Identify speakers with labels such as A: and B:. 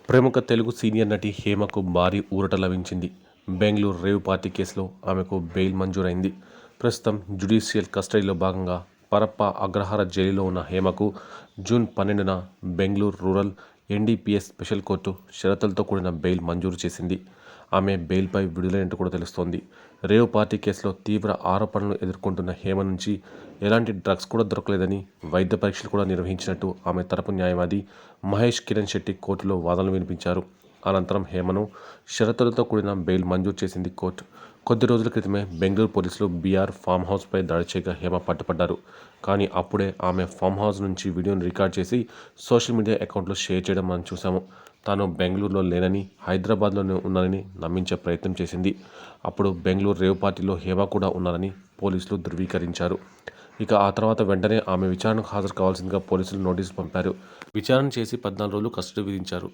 A: ప్రముఖ తెలుగు సీనియర్ నటి హేమకు భారీ ఊరట లభించింది. బెంగళూరు రేవ్ పార్టీ కేసులో ఆమెకు బెయిల్ మంజూరైంది. ప్రస్తుతం జ్యుడిషియల్ కస్టడీలో భాగంగా పరప్ప అగ్రహార జైలులో ఉన్న హేమకు జూన్ 12న Bengaluru rural NDPS special court షరతులతో కూడిన బెయిల్ మంజూరు చేసింది. ఆమె బెయిల్పై విడుదలైనట్టు కూడా తెలుస్తోంది. రేవ్ పార్టీ కేసులో తీవ్ర ఆరోపణలు ఎదుర్కొంటున్న హేమ నుంచి ఎలాంటి డ్రగ్స్ కూడా దొరకలేదని, వైద్య పరీక్షలు కూడా నిర్వహించినట్టు ఆమె తరపు న్యాయవాది మహేష్ కిరణ్ శెట్టి కోర్టులో వాదనలు వినిపించారు. అనంతరం హేమను షరతులతో కూడిన బెయిల్ మంజూరు చేసింది కోర్టు. కొద్ది రోజుల క్రితమే బెంగళూరు పోలీసులు బీఆర్ ఫామ్ హౌస్పై దాడి చేయగా హేమ పట్టుపడ్డారు. కానీ అప్పుడే ఆమె ఫామ్ హౌస్ నుంచి వీడియోను రికార్డ్ చేసి సోషల్ మీడియా అకౌంట్లో షేర్ చేయడం మనం చూసాము. తాను బెంగళూరులో లేనని, హైదరాబాద్లోనే ఉన్నానని నమ్మించే ప్రయత్నం చేసింది. అప్పుడు బెంగళూరు రేవ్ పార్టీలో హేమ కూడా ఉన్నారని పోలీసులు ధృవీకరించారు. ఇక ఆ తర్వాత వెంటనే ఆమె విచారణకు హాజరు కావాల్సిందిగా పోలీసులు నోటీసులు పంపారు. విచారణ చేసి 14 రోజులు కస్టడీ విధించారు.